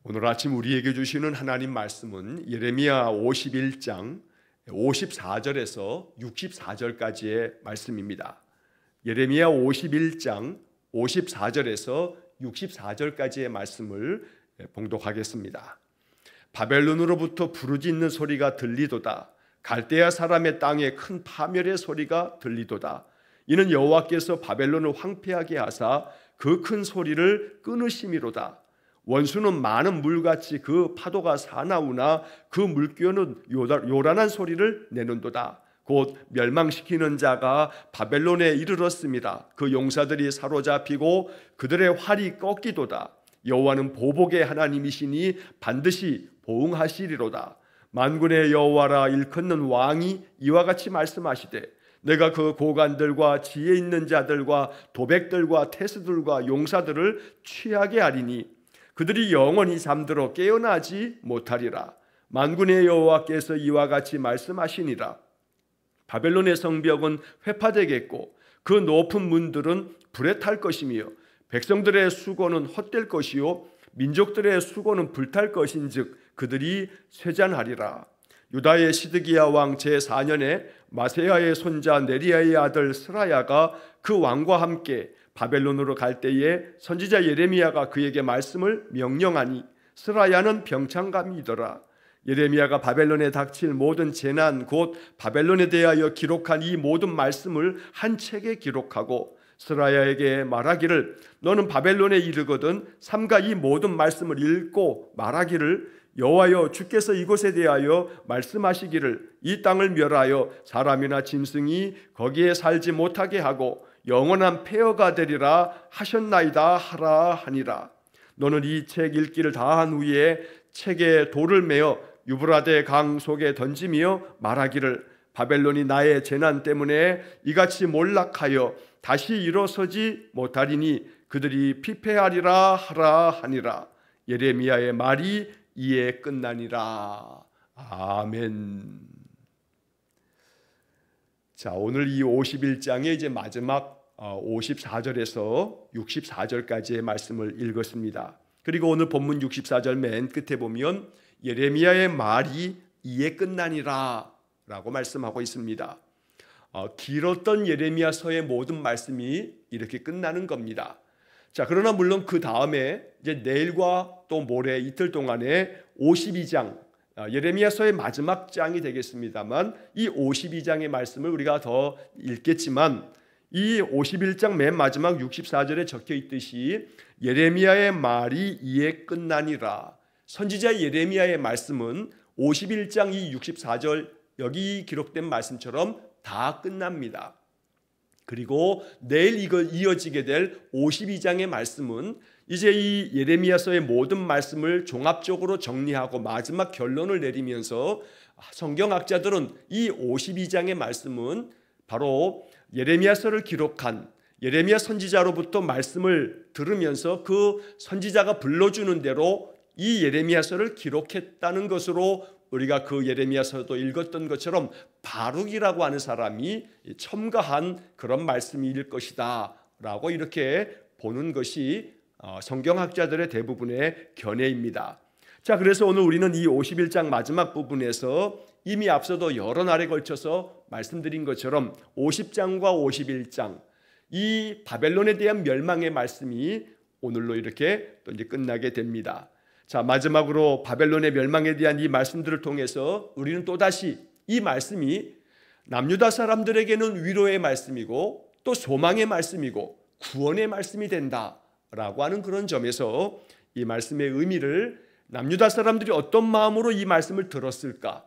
오늘 아침 우리에게 주시는 하나님 말씀은 예레미야 51장 54절에서 64절까지의 말씀입니다. 예레미야 51장 54절에서 64절까지의 말씀을 봉독하겠습니다. 바벨론으로부터 부르짖는 소리가 들리도다. 갈대아 사람의 땅에 큰 파멸의 소리가 들리도다. 이는 여호와께서 바벨론을 황폐하게 하사 그 큰 소리를 끊으심이로다. 원수는 많은 물같이 그 파도가 사나우나 그 물결은 요란한 소리를 내는도다. 곧 멸망시키는 자가 바벨론에 이르렀습니다. 그 용사들이 사로잡히고 그들의 활이 꺾이도다. 여호와는 보복의 하나님이시니 반드시 보응하시리로다. 만군의 여호와라 일컫는 왕이 이와 같이 말씀하시되 내가 그 고관들과 지혜 있는 자들과 도백들과 태수들과 용사들을 취하게 하리니 그들이 영원히 잠들어 깨어나지 못하리라. 만군의 여호와께서 이와 같이 말씀하시니라. 바벨론의 성벽은 회파되겠고 그 높은 문들은 불에 탈 것이며 백성들의 수고는 헛될 것이요 민족들의 수고는 불탈 것인즉 그들이 쇠잔하리라. 유다의 시드기야 왕 제4년에 마세야의 손자 네리야의 아들 스라야가 그 왕과 함께 바벨론으로 갈 때에 선지자 예레미야가 그에게 말씀을 명령하니 스라야는 병창감이더라. 예레미야가 바벨론에 닥칠 모든 재난 곧 바벨론에 대하여 기록한 이 모든 말씀을 한 책에 기록하고 스라야에게 말하기를 너는 바벨론에 이르거든 삼가 이 모든 말씀을 읽고 말하기를 여호와여 주께서 이곳에 대하여 말씀하시기를 이 땅을 멸하여 사람이나 짐승이 거기에 살지 못하게 하고 영원한 폐허가 되리라 하셨나이다 하라 하니라. 너는 이 책 읽기를 다한 후에 책에 돌을 메어 유브라데 강 속에 던지며 말하기를 바벨론이 나의 재난 때문에 이같이 몰락하여 다시 일어서지 못하리니 그들이 피폐하리라 하라 하니라. 예레미야의 말이 이에 끝나니라. 아멘. 자, 오늘 이 51장의 이제 마지막 54절에서 64절까지의 말씀을 읽었습니다. 그리고 오늘 본문 64절 맨 끝에 보면 예레미야의 말이 이에 끝나니라 라고 말씀하고 있습니다. 길었던 예레미야서의 모든 말씀이 이렇게 끝나는 겁니다. 자, 그러나 물론 그 다음에 이제 내일과 또 모레 이틀 동안에 52장 예레미야서의 마지막 장이 되겠습니다만 이 52장의 말씀을 우리가 더 읽겠지만 이 51장 맨 마지막 64절에 적혀 있듯이 예레미야의 말이 이에 끝나니라. 선지자 예레미야의 말씀은 51장 이 64절 여기 기록된 말씀처럼 다 끝납니다. 그리고 내일 이어지게 될 52장의 말씀은 이제 이 예레미야서의 모든 말씀을 종합적으로 정리하고 마지막 결론을 내리면서 성경학자들은 이 52장의 말씀은 바로 예레미야서를 기록한 예레미야 선지자로부터 말씀을 들으면서 그 선지자가 불러주는 대로 이 예레미야서를 기록했다는 것으로 우리가 그 예레미야서도 읽었던 것처럼 바룩이라고 하는 사람이 첨가한 그런 말씀일 것이다 라고 이렇게 보는 것이 성경학자들의 대부분의 견해입니다. 자, 그래서 오늘 우리는 이 51장 마지막 부분에서 이미 앞서도 여러 날에 걸쳐서 말씀드린 것처럼 50장과 51장 이 바벨론에 대한 멸망의 말씀이 오늘로 이렇게 또 이제 끝나게 됩니다. 자, 마지막으로 바벨론의 멸망에 대한 이 말씀들을 통해서 우리는 또다시 이 말씀이 남유다 사람들에게는 위로의 말씀이고 또 소망의 말씀이고 구원의 말씀이 된다라고 하는 그런 점에서 이 말씀의 의미를 남유다 사람들이 어떤 마음으로 이 말씀을 들었을까?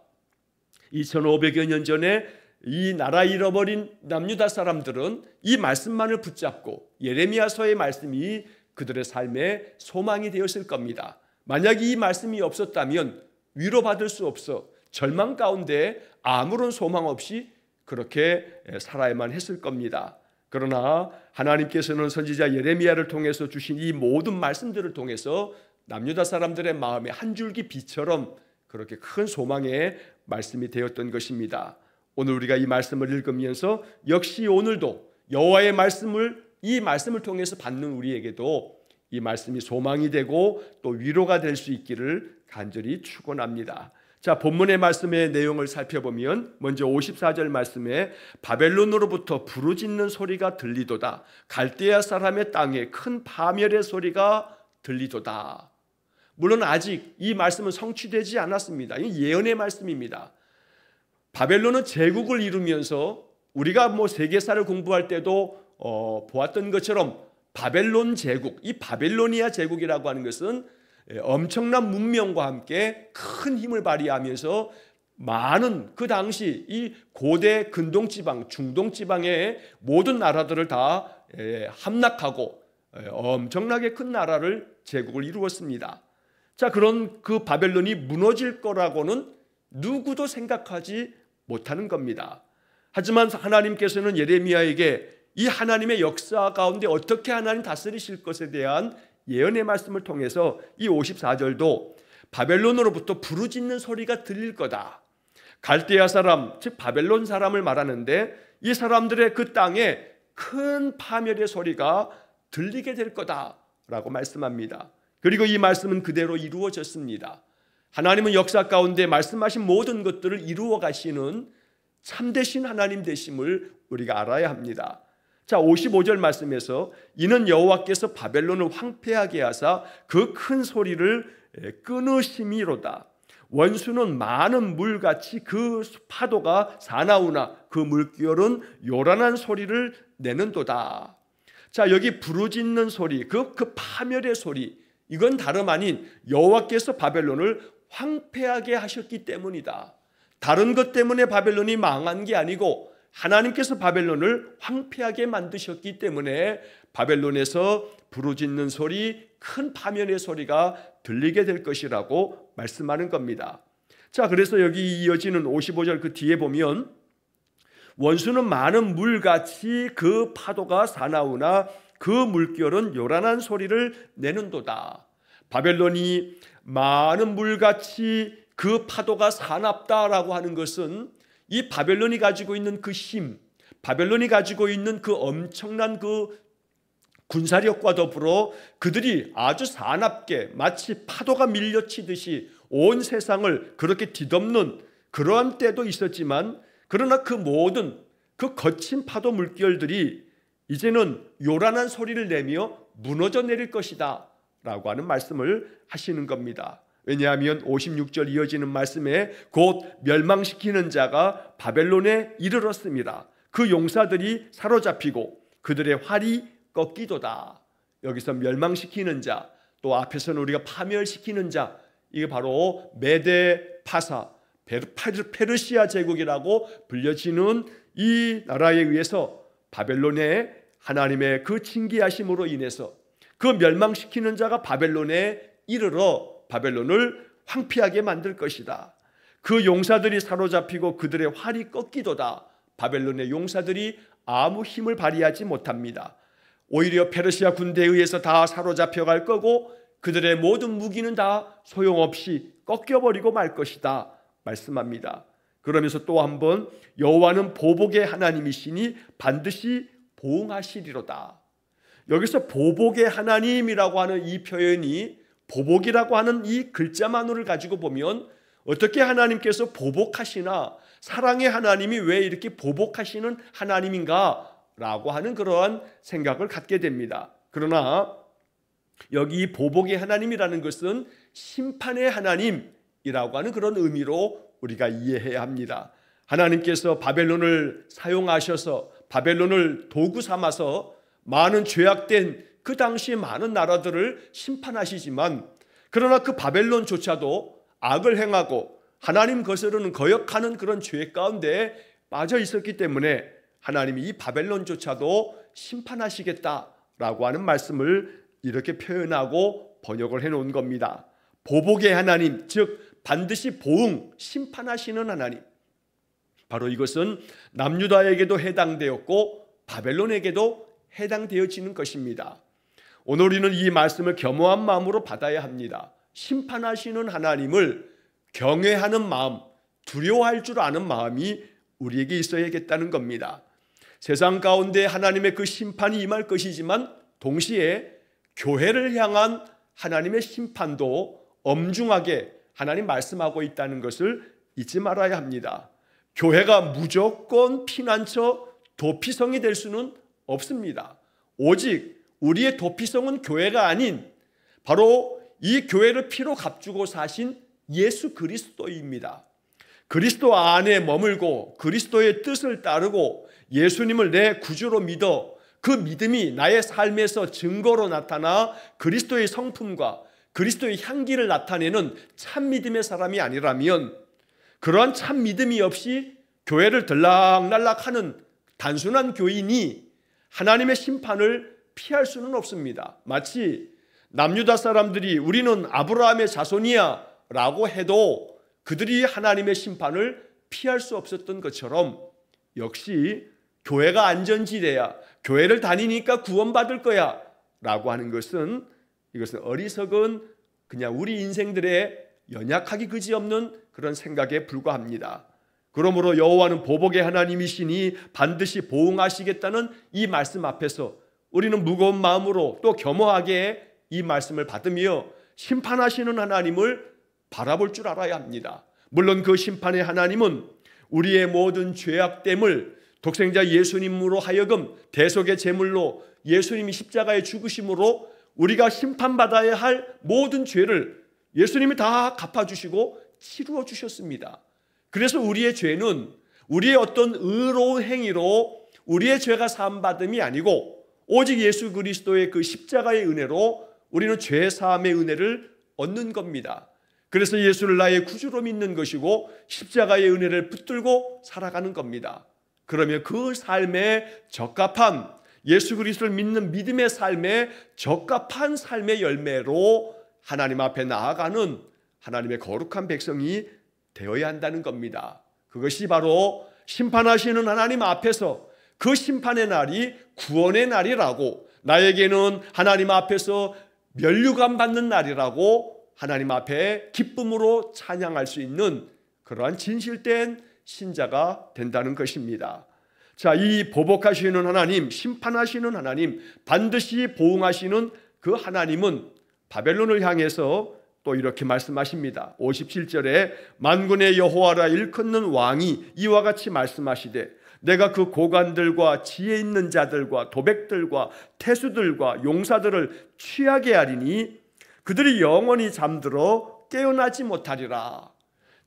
2500여 년 전에 이 나라 잃어버린 남유다 사람들은 이 말씀만을 붙잡고 예레미야서의 말씀이 그들의 삶의 소망이 되었을 겁니다. 만약 이 말씀이 없었다면 위로받을 수 없어 절망 가운데 아무런 소망 없이 그렇게 살아야만 했을 겁니다. 그러나 하나님께서는 선지자 예레미야를 통해서 주신 이 모든 말씀들을 통해서 남유다 사람들의 마음에 한 줄기 빛처럼 그렇게 큰 소망의 말씀이 되었던 것입니다. 오늘 우리가 이 말씀을 읽으면서 역시 오늘도 여호와의 말씀을 이 말씀을 통해서 받는 우리에게도 이 말씀이 소망이 되고 또 위로가 될 수 있기를 간절히 축원합니다. 자, 본문의 말씀의 내용을 살펴보면 먼저 54절 말씀에 바벨론으로부터 부르짖는 소리가 들리도다. 갈대아 사람의 땅에 큰 파멸의 소리가 들리도다. 물론 아직 이 말씀은 성취되지 않았습니다. 이 예언의 말씀입니다. 바벨론은 제국을 이루면서 우리가 세계사를 공부할 때도 보았던 것처럼 바벨론 제국, 이 바벨로니아 제국이라고 하는 것은 엄청난 문명과 함께 큰 힘을 발휘하면서 많은 그 당시 이 고대 근동지방, 중동지방의 모든 나라들을 다 함락하고 엄청나게 큰 나라를 제국을 이루었습니다. 자, 그런 그 바벨론이 무너질 거라고는 누구도 생각하지 못하는 겁니다. 하지만 하나님께서는 예레미야에게 이 하나님의 역사 가운데 어떻게 하나님 다스리실 것에 대한 예언의 말씀을 통해서 이 54절도 바벨론으로부터 부르짖는 소리가 들릴 거다. 갈대아 사람, 즉 바벨론 사람을 말하는데 이 사람들의 그 땅에 큰 파멸의 소리가 들리게 될 거다라고 말씀합니다. 그리고 이 말씀은 그대로 이루어졌습니다. 하나님은 역사 가운데 말씀하신 모든 것들을 이루어 가시는 참되신 하나님 되심을 우리가 알아야 합니다. 자, 55절 말씀에서 이는 여호와께서 바벨론을 황폐하게 하사 그 큰 소리를 끊으심이로다. 원수는 많은 물같이 그 파도가 사나우나 그 물결은 요란한 소리를 내는도다. 자, 여기 부르짖는 소리, 그 파멸의 소리, 이건 다름 아닌 여호와께서 바벨론을 황폐하게 하셨기 때문이다. 다른 것 때문에 바벨론이 망한 게 아니고 하나님께서 바벨론을 황폐하게 만드셨기 때문에 바벨론에서 부르짖는 소리, 큰 파멸의 소리가 들리게 될 것이라고 말씀하는 겁니다. 자, 그래서 여기 이어지는 55절 그 뒤에 보면 원수는 많은 물같이 그 파도가 사나우나 그 물결은 요란한 소리를 내는도다. 바벨론이 많은 물같이 그 파도가 사납다라고 하는 것은 이 바벨론이 가지고 있는 그 힘, 바벨론이 가지고 있는 그 엄청난 그 군사력과 더불어 그들이 아주 사납게 마치 파도가 밀려치듯이 온 세상을 그렇게 뒤덮는 그러한 때도 있었지만, 그러나 그 모든 그 거친 파도 물결들이 이제는 요란한 소리를 내며 무너져 내릴 것이다 라고 하는 말씀을 하시는 겁니다. 왜냐하면 56절 이어지는 말씀에 곧 멸망시키는 자가 바벨론에 이르렀습니다. 그 용사들이 사로잡히고 그들의 활이 꺾이도다. 여기서 멸망시키는 자, 또 앞에서는 우리가 파멸시키는 자, 이게 바로 메데 파사, 페르시아 제국이라고 불려지는 이 나라에 의해서 바벨론의 하나님의 그 징계하심으로 인해서 그 멸망시키는 자가 바벨론에 이르러 바벨론을 황폐하게 만들 것이다. 그 용사들이 사로잡히고 그들의 활이 꺾이도다. 바벨론의 용사들이 아무 힘을 발휘하지 못합니다. 오히려 페르시아 군대에 의해서 다 사로잡혀 갈 거고 그들의 모든 무기는 다 소용없이 꺾여버리고 말 것이다 말씀합니다. 그러면서 또 한번 여호와는 보복의 하나님이시니 반드시 보응하시리로다. 여기서 보복의 하나님이라고 하는 이 표현이, 보복이라고 하는 이 글자만을 가지고 보면 어떻게 하나님께서 보복하시나, 사랑의 하나님이 왜 이렇게 보복하시는 하나님인가 라고 하는 그러한 생각을 갖게 됩니다. 그러나 여기 보복의 하나님이라는 것은 심판의 하나님이라고 하는 그런 의미로 우리가 이해해야 합니다. 하나님께서 바벨론을 사용하셔서 바벨론을 도구 삼아서 많은 죄악된 그 당시 많은 나라들을 심판하시지만, 그러나 그 바벨론조차도 악을 행하고 하나님 거스르는 거역하는 그런 죄 가운데 빠져 있었기 때문에 하나님이 이 바벨론조차도 심판하시겠다라고 하는 말씀을 이렇게 표현하고 번역을 해놓은 겁니다. 보복의 하나님, 즉 반드시 보응, 심판하시는 하나님, 바로 이것은 남유다에게도 해당되었고 바벨론에게도 해당되어지는 것입니다. 오늘 우리는 이 말씀을 겸허한 마음으로 받아야 합니다. 심판하시는 하나님을 경외하는 마음, 두려워할 줄 아는 마음이 우리에게 있어야겠다는 겁니다. 세상 가운데 하나님의 그 심판이 임할 것이지만 동시에 교회를 향한 하나님의 심판도 엄중하게 하나님 말씀하고 있다는 것을 잊지 말아야 합니다. 교회가 무조건 피난처 도피성이 될 수는 없습니다. 오직 우리의 도피성은 교회가 아닌 바로 이 교회를 피로 값주고 사신 예수 그리스도입니다. 그리스도 안에 머물고 그리스도의 뜻을 따르고 예수님을 내 구주로 믿어 그 믿음이 나의 삶에서 증거로 나타나 그리스도의 성품과 그리스도의 향기를 나타내는 참 믿음의 사람이 아니라면, 그러한 참 믿음이 없이 교회를 들락날락하는 단순한 교인이 하나님의 심판을 피할 수는 없습니다. 마치 남유다 사람들이 우리는 아브라함의 자손이야 라고 해도 그들이 하나님의 심판을 피할 수 없었던 것처럼, 역시 교회가 안전지대야, 교회를 다니니까 구원받을 거야 라고 하는 것은, 이것은 어리석은 그냥 우리 인생들의 연약하기 그지없는 그런 생각에 불과합니다. 그러므로 여호와는 보복의 하나님이시니 반드시 보응하시겠다는 이 말씀 앞에서 우리는 무거운 마음으로 또 겸허하게 이 말씀을 받으며 심판하시는 하나님을 바라볼 줄 알아야 합니다. 물론 그 심판의 하나님은 우리의 모든 죄악됨을 독생자 예수님으로 하여금 대속의 제물로 예수님이 십자가에 죽으심으로 우리가 심판받아야 할 모든 죄를 예수님이 다 갚아주시고 치루어 주셨습니다. 그래서 우리의 죄는 우리의 어떤 의로운 행위로 우리의 죄가 사함받음이 아니고 오직 예수 그리스도의 그 십자가의 은혜로 우리는 죄 사함의 은혜를 얻는 겁니다. 그래서 예수를 나의 구주로 믿는 것이고 십자가의 은혜를 붙들고 살아가는 겁니다. 그러면 그 삶에 적합한, 예수 그리스도를 믿는 믿음의 삶에 적합한 삶의 열매로 하나님 앞에 나아가는 하나님의 거룩한 백성이 되어야 한다는 겁니다. 그것이 바로 심판하시는 하나님 앞에서 그 심판의 날이 구원의 날이라고, 나에게는 하나님 앞에서 면류관 받는 날이라고 하나님 앞에 기쁨으로 찬양할 수 있는 그러한 진실된 신자가 된다는 것입니다. 자, 이 보복하시는 하나님, 심판하시는 하나님, 반드시 보응하시는 그 하나님은 바벨론을 향해서 또 이렇게 말씀하십니다. 57절에 만군의 여호와라 일컫는 왕이 이와 같이 말씀하시되 내가 그 고관들과 지혜 있는 자들과 도백들과 태수들과 용사들을 취하게 하리니 그들이 영원히 잠들어 깨어나지 못하리라.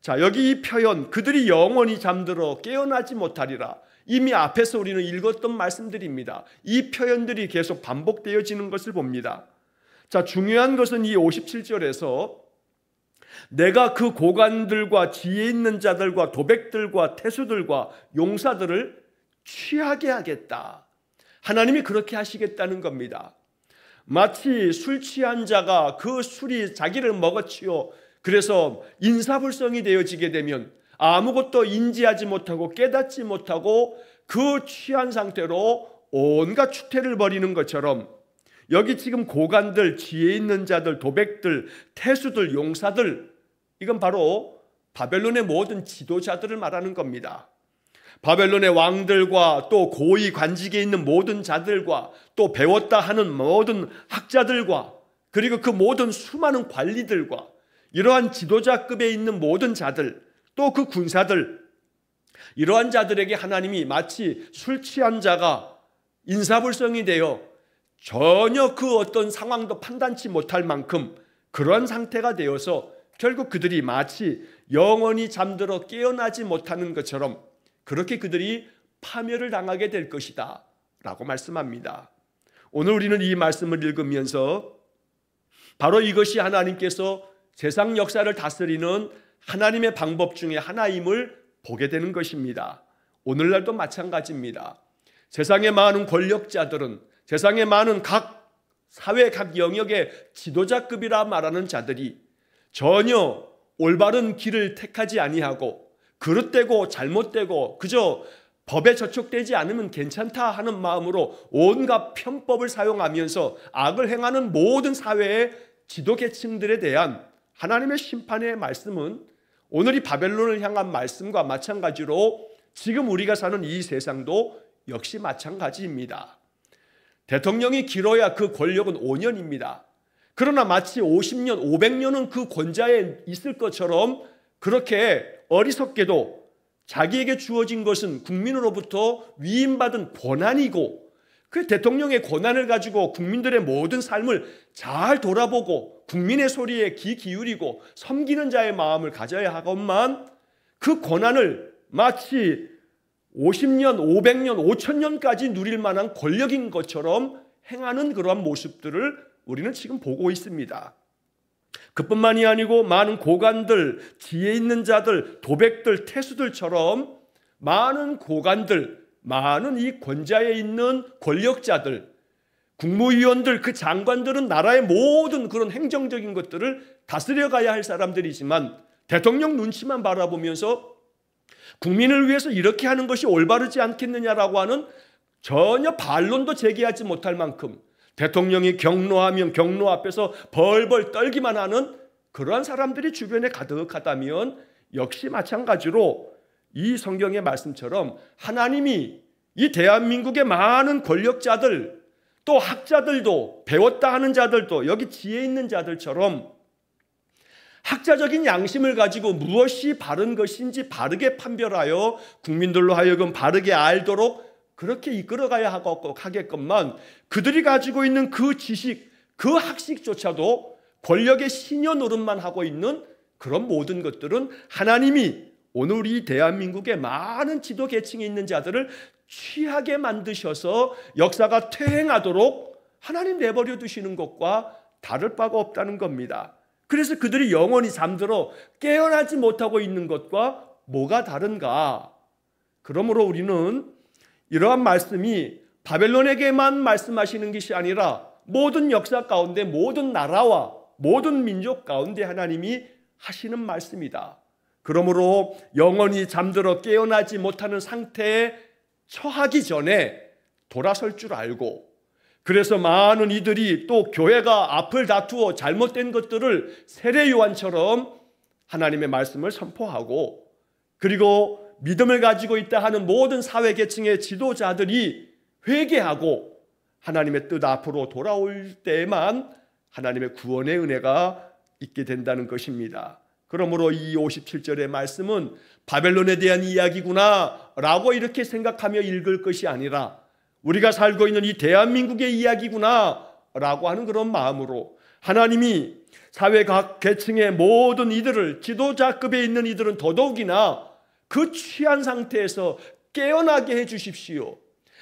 자, 여기 이 표현 그들이 영원히 잠들어 깨어나지 못하리라, 이미 앞에서 우리는 읽었던 말씀들입니다. 이 표현들이 계속 반복되어지는 것을 봅니다. 자, 중요한 것은 이 57절에서 내가 그 고관들과 지혜 있는 자들과 도백들과 태수들과 용사들을 취하게 하겠다. 하나님이 그렇게 하시겠다는 겁니다. 마치 술 취한 자가 그 술이 자기를 먹어치워 그래서 인사불성이 되어지게 되면 아무것도 인지하지 못하고 깨닫지 못하고 그 취한 상태로 온갖 추태를 벌이는 것처럼, 여기 지금 고관들, 지혜 있는 자들, 도백들, 태수들, 용사들, 이건 바로 바벨론의 모든 지도자들을 말하는 겁니다. 바벨론의 왕들과 또 고위 관직에 있는 모든 자들과 또 배웠다 하는 모든 학자들과 그리고 그 모든 수많은 관리들과 이러한 지도자급에 있는 모든 자들, 또 그 군사들, 이러한 자들에게 하나님이 마치 술 취한 자가 인사불성이 되어 전혀 그 어떤 상황도 판단치 못할 만큼 그러한 상태가 되어서 결국 그들이 마치 영원히 잠들어 깨어나지 못하는 것처럼 그렇게 그들이 파멸을 당하게 될 것이다 라고 말씀합니다. 오늘 우리는 이 말씀을 읽으면서 바로 이것이 하나님께서 세상 역사를 다스리는 하나님의 방법 중에 하나임을 보게 되는 것입니다. 오늘날도 마찬가지입니다. 세상의 많은 권력자들은, 세상의 많은 각 사회 각 영역의 지도자급이라 말하는 자들이 전혀 올바른 길을 택하지 아니하고 그릇되고 잘못되고 그저 법에 저촉되지 않으면 괜찮다 하는 마음으로 온갖 편법을 사용하면서 악을 행하는 모든 사회의 지도계층들에 대한 하나님의 심판의 말씀은 오늘 이 바벨론을 향한 말씀과 마찬가지로 지금 우리가 사는 이 세상도 역시 마찬가지입니다. 대통령이 길어야 그 권력은 5년입니다. 그러나 마치 50년, 500년은 그 권좌에 있을 것처럼 그렇게 어리석게도 자기에게 주어진 것은 국민으로부터 위임받은 권한이고, 그 대통령의 권한을 가지고 국민들의 모든 삶을 잘 돌아보고 국민의 소리에 귀 기울이고 섬기는 자의 마음을 가져야 하건만, 그 권한을 마치 50년, 500년, 5000년까지 누릴 만한 권력인 것처럼 행하는 그러한 모습들을 우리는 지금 보고 있습니다. 그뿐만이 아니고 많은 고관들, 지혜 있는 자들, 도백들, 태수들처럼 많은 고관들, 많은 이 권좌에 있는 권력자들, 국무위원들, 그 장관들은 나라의 모든 그런 행정적인 것들을 다스려가야 할 사람들이지만 대통령 눈치만 바라보면서 국민을 위해서 이렇게 하는 것이 올바르지 않겠느냐라고 하는 전혀 반론도 제기하지 못할 만큼 대통령이 경로하면 경로 앞에서 벌벌 떨기만 하는 그러한 사람들이 주변에 가득하다면, 역시 마찬가지로 이 성경의 말씀처럼 하나님이 이 대한민국의 많은 권력자들, 또 학자들도, 배웠다 하는 자들도, 여기 지혜 있는 자들처럼 학자적인 양심을 가지고 무엇이 바른 것인지 바르게 판별하여 국민들로 하여금 바르게 알도록 그렇게 이끌어가야 하겠건만, 그들이 가지고 있는 그 지식, 그 학식조차도 권력의 신여 노릇만 하고 있는 그런 모든 것들은 하나님이 오늘 이 대한민국의 많은 지도 계층에 있는 자들을 취하게 만드셔서 역사가 퇴행하도록 하나님 내버려 두시는 것과 다를 바가 없다는 겁니다. 그래서 그들이 영원히 잠들어 깨어나지 못하고 있는 것과 뭐가 다른가? 그러므로 우리는 이러한 말씀이 바벨론에게만 말씀하시는 것이 아니라 모든 역사 가운데, 모든 나라와 모든 민족 가운데 하나님이 하시는 말씀이다. 그러므로 영원히 잠들어 깨어나지 못하는 상태에 처하기 전에 돌아설 줄 알고, 그래서 많은 이들이 또 교회가 앞을 다투어 잘못된 것들을 세례 요한처럼 하나님의 말씀을 선포하고, 그리고 믿음을 가지고 있다 하는 모든 사회 계층의 지도자들이 회개하고 하나님의 뜻 앞으로 돌아올 때에만 하나님의 구원의 은혜가 있게 된다는 것입니다. 그러므로 이 57절의 말씀은 바벨론에 대한 이야기구나 라고 이렇게 생각하며 읽을 것이 아니라, 우리가 살고 있는 이 대한민국의 이야기구나 라고 하는 그런 마음으로, 하나님이 사회 각 계층의 모든 이들을, 지도자급에 있는 이들은 더더욱이나 그 취한 상태에서 깨어나게 해 주십시오.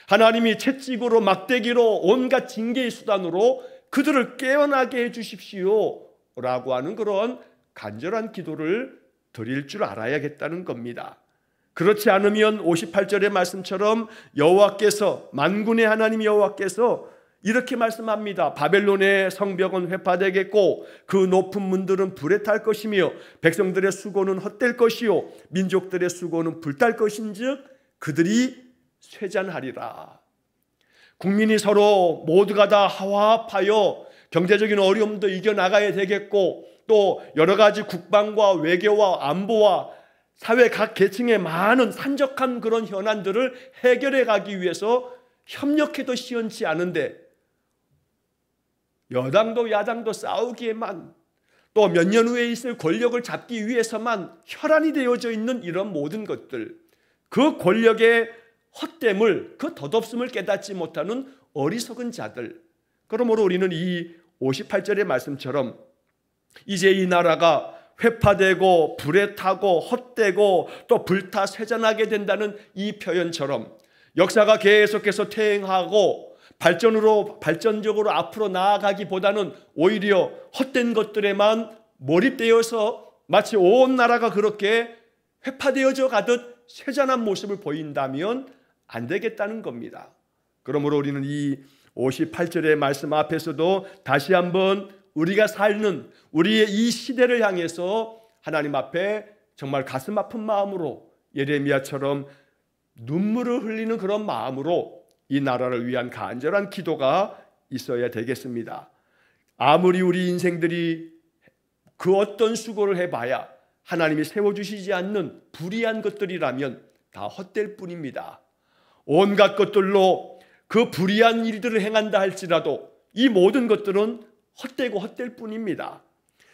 하나님이 채찍으로, 막대기로, 온갖 징계의 수단으로 그들을 깨어나게 해 주십시오 라고 하는 그런 간절한 기도를 드릴 줄 알아야겠다는 겁니다. 그렇지 않으면 58절의 말씀처럼 여호와께서, 만군의 하나님 여호와께서 이렇게 말씀합니다. 바벨론의 성벽은 회파되겠고 그 높은 문들은 불에 탈 것이며 백성들의 수고는 헛될 것이요 민족들의 수고는 불탈 것인즉 그들이 쇠잔하리라. 국민이 서로 모두가 다 화합하여 경제적인 어려움도 이겨나가야 되겠고, 또 여러 가지 국방과 외교와 안보와 사회 각 계층의 많은 산적한 그런 현안들을 해결해 가기 위해서 협력해도 시원치 않은데, 여당도 야당도 싸우기에만, 또 몇 년 후에 있을 권력을 잡기 위해서만 혈안이 되어져 있는 이런 모든 것들, 그 권력의 헛됨을, 그 덧없음을 깨닫지 못하는 어리석은 자들. 그러므로 우리는 이 58절의 말씀처럼 이제 이 나라가 회파되고 불에 타고 헛되고 또 불타 쇠잔하게 된다는 이 표현처럼 역사가 계속해서 퇴행하고 발전적으로 앞으로 나아가기보다는 오히려 헛된 것들에만 몰입되어서 마치 온 나라가 그렇게 회파되어져 가듯 쇠잔한 모습을 보인다면 안 되겠다는 겁니다. 그러므로 우리는 이 58절의 말씀 앞에서도 다시 한번 우리가 사는 우리의 이 시대를 향해서 하나님 앞에 정말 가슴 아픈 마음으로, 예레미야처럼 눈물을 흘리는 그런 마음으로 이 나라를 위한 간절한 기도가 있어야 되겠습니다. 아무리 우리 인생들이 그 어떤 수고를 해봐야 하나님이 세워주시지 않는 불의한 것들이라면 다 헛될 뿐입니다. 온갖 것들로 그 불의한 일들을 행한다 할지라도 이 모든 것들은 헛되고 헛될 뿐입니다.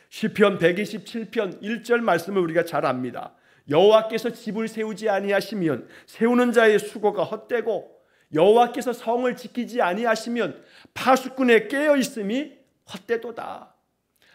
시편 127편 1절 말씀을 우리가 잘 압니다. 여호와께서 집을 세우지 아니하시면 세우는 자의 수고가 헛되고 여호와께서 성을 지키지 아니하시면 파수꾼의 깨어 있음이 헛되도다.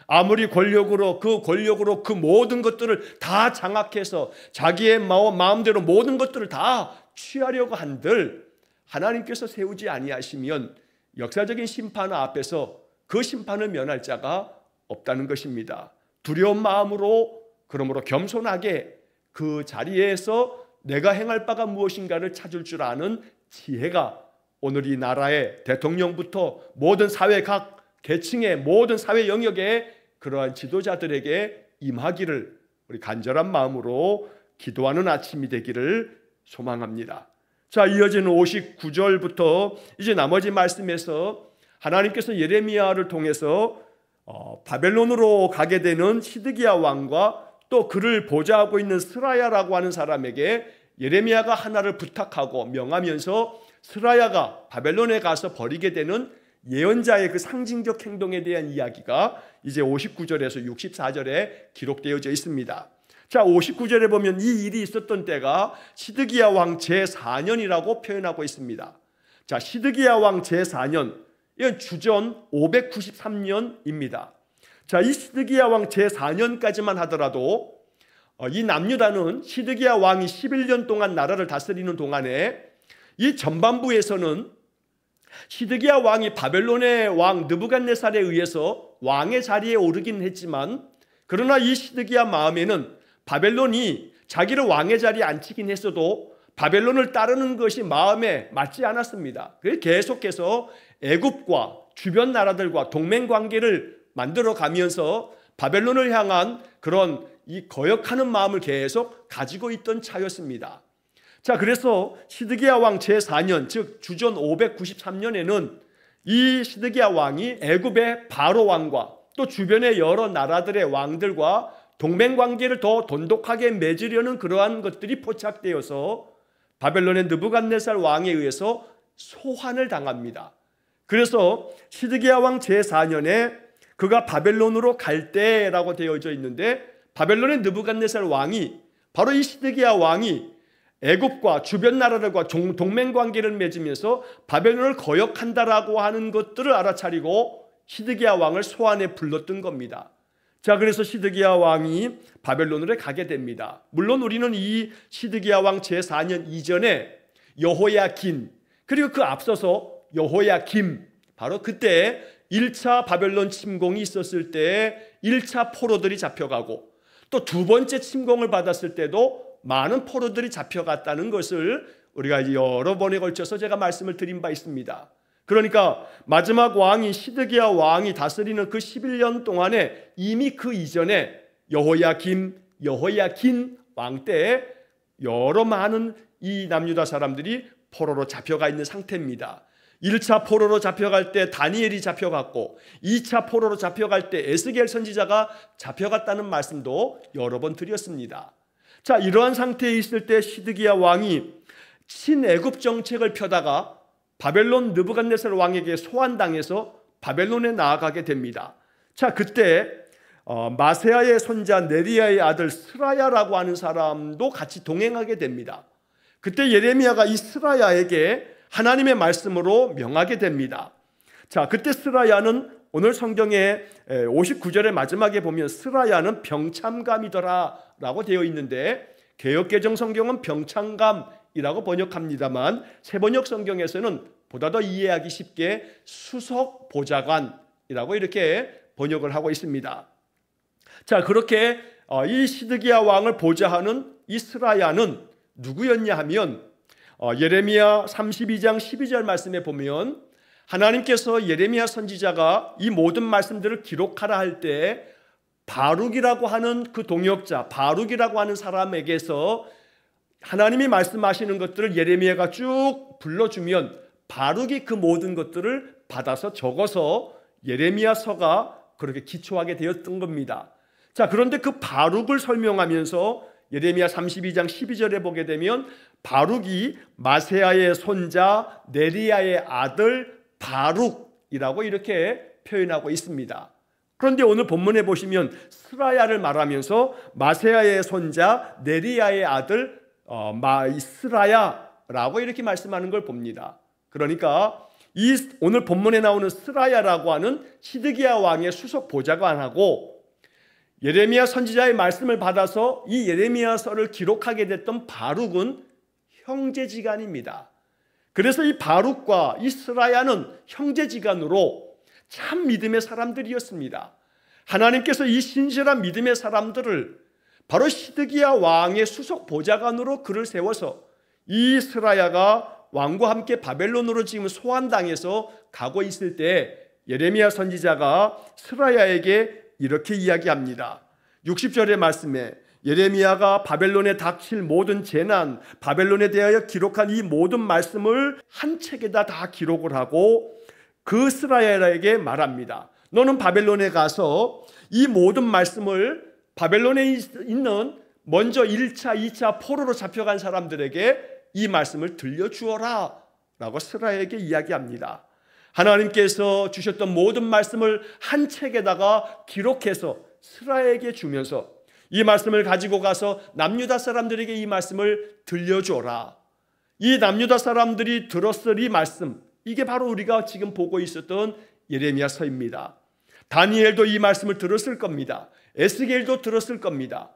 아무리 권력으로 그 모든 것들을 다 장악해서 자기의 마음대로 모든 것들을 다 취하려고 한들 하나님께서 세우지 아니하시면 역사적인 심판 앞에서 그 심판을 면할 자가 없다는 것입니다. 두려운 마음으로 그러므로 겸손하게 그 자리에서 내가 행할 바가 무엇인가를 찾을 줄 아는 지혜가 오늘 이 나라의 대통령부터 모든 사회 각 계층의 모든 사회 영역에 그러한 지도자들에게 임하기를 우리 간절한 마음으로 기도하는 아침이 되기를 소망합니다. 자, 이어지는 59절부터 이제 나머지 말씀에서 하나님께서 예레미야를 통해서 바벨론으로 가게 되는 시드기야 왕과 또 그를 보좌하고 있는 스라야라고 하는 사람에게 예레미야가 하나를 부탁하고 명하면서 스라야가 바벨론에 가서 벌이게 되는 예언자의 그 상징적 행동에 대한 이야기가 이제 59절에서 64절에 기록되어져 있습니다. 자, 59절에 보면 이 일이 있었던 때가 시드기야 왕 제4년이라고 표현하고 있습니다. 자, 시드기야 왕 제4년, 이건 주전 593년입니다. 자, 이 시드기야 왕 제4년까지만 하더라도 이 남유다는 시드기야 왕이 11년 동안 나라를 다스리는 동안에 이 전반부에서는 시드기야 왕이 바벨론의 왕 느부갓네살에 의해서 왕의 자리에 오르긴 했지만 그러나 이 시드기야 마음에는 바벨론이 자기를 왕의 자리에 앉히긴 했어도 바벨론을 따르는 것이 마음에 맞지 않았습니다. 그래서 계속해서 애굽과 주변 나라들과 동맹 관계를 만들어 가면서 바벨론을 향한 그런 이 거역하는 마음을 계속 가지고 있던 차였습니다. 자, 그래서 시드기야 왕 제4년, 즉 주전 593년에는 이 시드기야 왕이 애굽의 바로 왕과 또 주변의 여러 나라들의 왕들과 동맹 관계를 더 돈독하게 맺으려는 그러한 것들이 포착되어서 바벨론의 느부갓네살 왕에 의해서 소환을 당합니다. 그래서 시드기야 왕 제4년에 그가 바벨론으로 갈 때라고 되어져 있는데 바벨론의 느부갓네살 왕이 바로 이 시드기야 왕이 애굽과 주변 나라들과 동맹 관계를 맺으면서 바벨론을 거역한다라고 하는 것들을 알아차리고 시드기야 왕을 소환해 불렀던 겁니다. 자, 그래서 시드기야 왕이 바벨론으로 가게 됩니다. 물론 우리는 이 시드기야 왕 제4년 이전에 여호야긴 그리고 그 앞서서 여호야김 바로 그때 1차 바벨론 침공이 있었을 때 1차 포로들이 잡혀가고 또 두 번째 침공을 받았을 때도 많은 포로들이 잡혀갔다는 것을 우리가 여러 번에 걸쳐서 제가 말씀을 드린 바 있습니다. 그러니까 마지막 왕이 시드기야 왕이 다스리는 그 11년 동안에 이미 그 이전에 여호야긴 왕 때에 여러 많은 이 남유다 사람들이 포로로 잡혀가 있는 상태입니다. 1차 포로로 잡혀갈 때 다니엘이 잡혀갔고 2차 포로로 잡혀갈 때 에스겔 선지자가 잡혀갔다는 말씀도 여러 번 드렸습니다. 자, 이러한 상태에 있을 때 시드기야 왕이 친애굽 정책을 펴다가 바벨론 느부갓네살 왕에게 소환당해서 바벨론에 나아가게 됩니다. 자, 그때 마세야의 손자 네리야의 아들 스라야라고 하는 사람도 같이 동행하게 됩니다. 그때 예레미야가 이 스라야에게 하나님의 말씀으로 명하게 됩니다. 자, 그때 스라야는 오늘 성경의 59절의 마지막에 보면 스라야는 병참감이더라 라고 되어 있는데 개역개정 성경은 병참감이라고 번역합니다만 세번역 성경에서는 보다 더 이해하기 쉽게 수석보좌관이라고 이렇게 번역을 하고 있습니다. 자, 그렇게 이 시드기야 왕을 보좌하는 이 스라야는 누구였냐 하면 예레미야 32장 12절 말씀에 보면 하나님께서 예레미야 선지자가 이 모든 말씀들을 기록하라 할 때 바룩이라고 하는 그 동역자, 바룩이라고 하는 사람에게서 하나님이 말씀하시는 것들을 예레미야가 쭉 불러주면 바룩이 그 모든 것들을 받아서 적어서 예레미야서가 그렇게 기초하게 되었던 겁니다. 자, 그런데 그 바룩을 설명하면서 예레미야 32장 12절에 보게 되면 바룩이 마세야의 손자 네리야의 아들 바룩이라고 이렇게 표현하고 있습니다. 그런데 오늘 본문에 보시면 스라야를 말하면서 마세야의 손자 네리야의 아들 스라야라고 이렇게 말씀하는 걸 봅니다. 그러니까 이 오늘 본문에 나오는 스라야라고 하는 시드기야 왕의 수석 보좌관하고 예레미야 선지자의 말씀을 받아서 이 예레미야서를 기록하게 됐던 바룩은 형제지간입니다. 그래서 이 바룩과 이 스라야는 형제지간으로 참 믿음의 사람들이었습니다. 하나님께서 이 신실한 믿음의 사람들을 바로 시드기야 왕의 수석 보좌관으로 그를 세워서 이 스라야가 왕과 함께 바벨론으로 지금 소환당해서 가고 있을 때 예레미야 선지자가 스라야에게 이렇게 이야기합니다. 60절의 말씀에 예레미야가 바벨론에 닥칠 모든 재난, 바벨론에 대하여 기록한 이 모든 말씀을 한 책에다 다 기록을 하고 그 스라야에게 말합니다. 너는 바벨론에 가서 이 모든 말씀을 바벨론에 있는 먼저 1차, 2차 포로로 잡혀간 사람들에게 이 말씀을 들려주어라 라고 스라야에게 이야기합니다. 하나님께서 주셨던 모든 말씀을 한 책에다가 기록해서 스라야에게 주면서 이 말씀을 가지고 가서 남유다 사람들에게 이 말씀을 들려줘라. 이 남유다 사람들이 들었을 이 말씀, 이게 바로 우리가 지금 보고 있었던 예레미야서입니다. 다니엘도 이 말씀을 들었을 겁니다. 에스겔도 들었을 겁니다.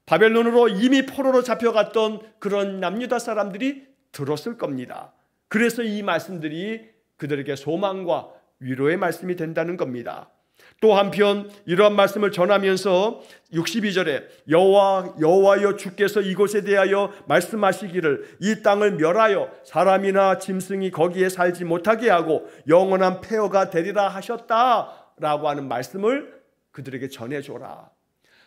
바벨론으로 이미 포로로 잡혀갔던 그런 남유다 사람들이 들었을 겁니다. 그래서 이 말씀들이 그들에게 소망과 위로의 말씀이 된다는 겁니다. 또 한편 이러한 말씀을 전하면서 62절에 여호와여 주께서 이곳에 대하여 말씀하시기를 이 땅을 멸하여 사람이나 짐승이 거기에 살지 못하게 하고 영원한 폐허가 되리라 하셨다라고 하는 말씀을 그들에게 전해줘라.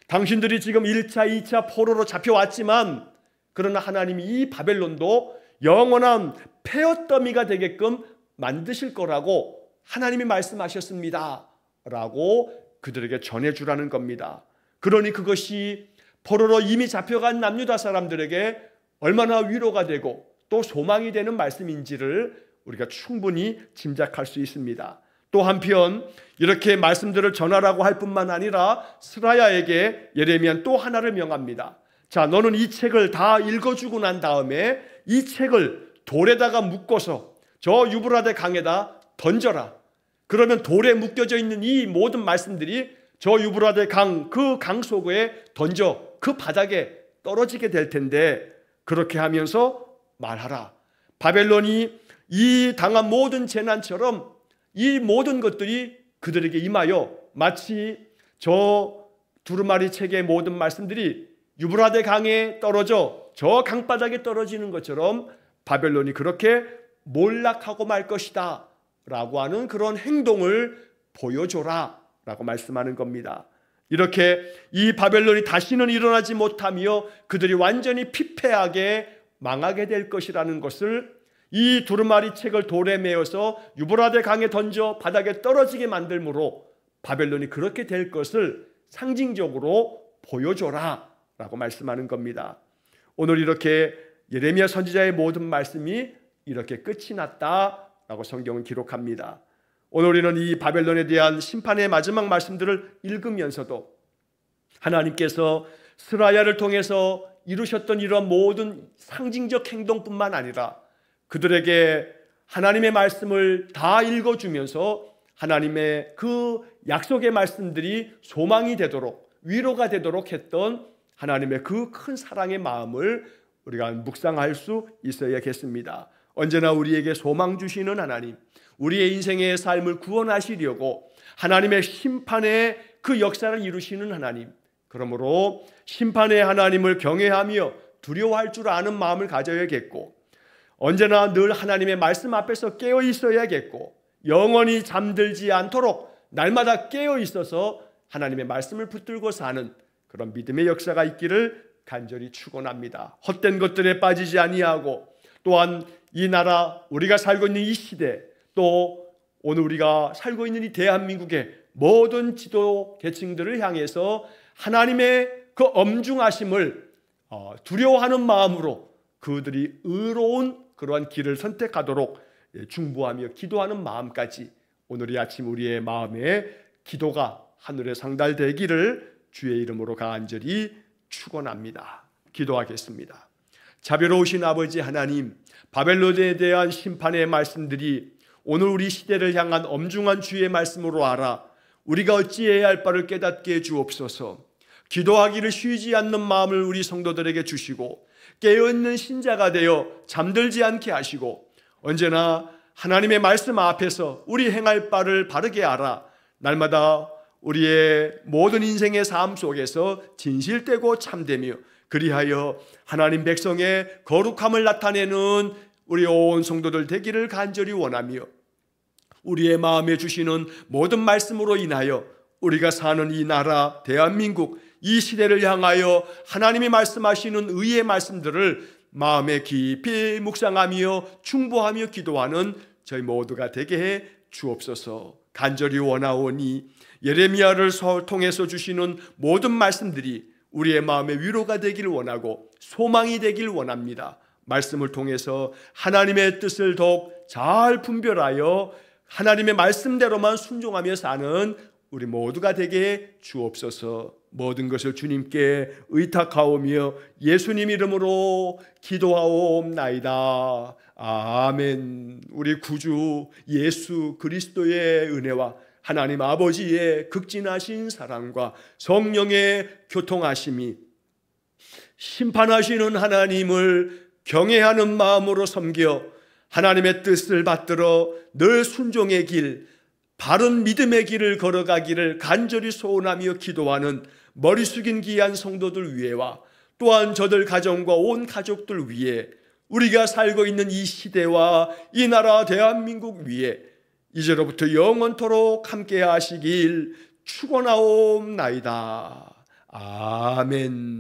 당신들이 지금 1차, 2차 포로로 잡혀왔지만 그러나 하나님이 이 바벨론도 영원한 폐허더미가 되게끔 만드실 거라고 하나님이 말씀하셨습니다 라고 그들에게 전해주라는 겁니다. 그러니 그것이 포로로 이미 잡혀간 남유다 사람들에게 얼마나 위로가 되고 또 소망이 되는 말씀인지를 우리가 충분히 짐작할 수 있습니다. 또 한편 이렇게 말씀들을 전하라고 할 뿐만 아니라 스라야에게 예레미야는 또 하나를 명합니다. 자, 너는 이 책을 다 읽어주고 난 다음에 이 책을 돌에다가 묶어서 저 유브라데 강에다 던져라. 그러면 돌에 묶여져 있는 이 모든 말씀들이 저 유브라데 강, 그 강 속에 던져 그 바닥에 떨어지게 될 텐데 그렇게 하면서 말하라. 바벨론이 이 당한 모든 재난처럼 이 모든 것들이 그들에게 임하여 마치 저 두루마리 책의 모든 말씀들이 유브라데 강에 떨어져 저 강바닥에 떨어지는 것처럼 바벨론이 그렇게 몰락하고 말 것이다 라고 하는 그런 행동을 보여줘라 라고 말씀하는 겁니다. 이렇게 이 바벨론이 다시는 일어나지 못하며 그들이 완전히 피폐하게 망하게 될 것이라는 것을 이 두루마리 책을 돌에 메어서 유브라데 강에 던져 바닥에 떨어지게 만들므로 바벨론이 그렇게 될 것을 상징적으로 보여줘라 라고 말씀하는 겁니다. 오늘 이렇게 예레미야 선지자의 모든 말씀이 이렇게 끝이 났다라고 성경은 기록합니다. 오늘 우리는 이 바벨론에 대한 심판의 마지막 말씀들을 읽으면서도 하나님께서 스라야를 통해서 이루셨던 이런 모든 상징적 행동뿐만 아니라 그들에게 하나님의 말씀을 다 읽어주면서 하나님의 그 약속의 말씀들이 소망이 되도록 위로가 되도록 했던 하나님의 그 큰 사랑의 마음을 우리가 묵상할 수 있어야겠습니다. 언제나 우리에게 소망 주시는 하나님, 우리의 인생의 삶을 구원하시려고 하나님의 심판의 그 역사를 이루시는 하나님, 그러므로 심판의 하나님을 경외하며 두려워할 줄 아는 마음을 가져야겠고 언제나 늘 하나님의 말씀 앞에서 깨어 있어야겠고 영원히 잠들지 않도록 날마다 깨어 있어서 하나님의 말씀을 붙들고 사는 그런 믿음의 역사가 있기를 간절히 축원합니다. 헛된 것들에 빠지지 아니하고 또한 이 나라 우리가 살고 있는 이 시대 또 오늘 우리가 살고 있는 이 대한민국의 모든 지도 계층들을 향해서 하나님의 그 엄중하심을 두려워하는 마음으로 그들이 의로운 그러한 길을 선택하도록 중보하며 기도하는 마음까지 오늘 이 아침 우리의 마음에 기도가 하늘에 상달되기를 주의 이름으로 간절히 축원합니다. 기도하겠습니다. 자비로우신 아버지 하나님, 바벨론에 대한 심판의 말씀들이 오늘 우리 시대를 향한 엄중한 주의 말씀으로 알아 우리가 어찌해야 할 바를 깨닫게 해 주옵소서. 기도하기를 쉬지 않는 마음을 우리 성도들에게 주시고 깨어있는 신자가 되어 잠들지 않게 하시고 언제나 하나님의 말씀 앞에서 우리 행할 바를 바르게 알아 날마다 우리의 모든 인생의 삶 속에서 진실되고 참되며 그리하여 하나님 백성의 거룩함을 나타내는 우리 온 성도들 되기를 간절히 원하며 우리의 마음에 주시는 모든 말씀으로 인하여 우리가 사는 이 나라 대한민국 이 시대를 향하여 하나님이 말씀하시는 의의 말씀들을 마음에 깊이 묵상하며 충보하며 기도하는 저희 모두가 되게 해 주옵소서. 간절히 원하오니 예레미야를 통해서 주시는 모든 말씀들이 우리의 마음의 위로가 되기를 원하고 소망이 되기를 원합니다. 말씀을 통해서 하나님의 뜻을 더욱 잘 분별하여 하나님의 말씀대로만 순종하며 사는 우리 모두가 되게 주옵소서. 모든 것을 주님께 의탁하오며 예수님 이름으로 기도하옵나이다. 아멘. 우리 구주 예수 그리스도의 은혜와 하나님 아버지의 극진하신 사랑과 성령의 교통하심이 심판하시는 하나님을 경외하는 마음으로 섬겨 하나님의 뜻을 받들어 늘 순종의 길, 바른 믿음의 길을 걸어가기를 간절히 소원하며 기도하는 머리 숙인 귀한 성도들 위에와 또한 저들 가정과 온 가족들 위에 우리가 살고 있는 이 시대와 이 나라 대한민국 위에 이제로부터 영원토록 함께 하시길 축원하옵나이다. 아멘.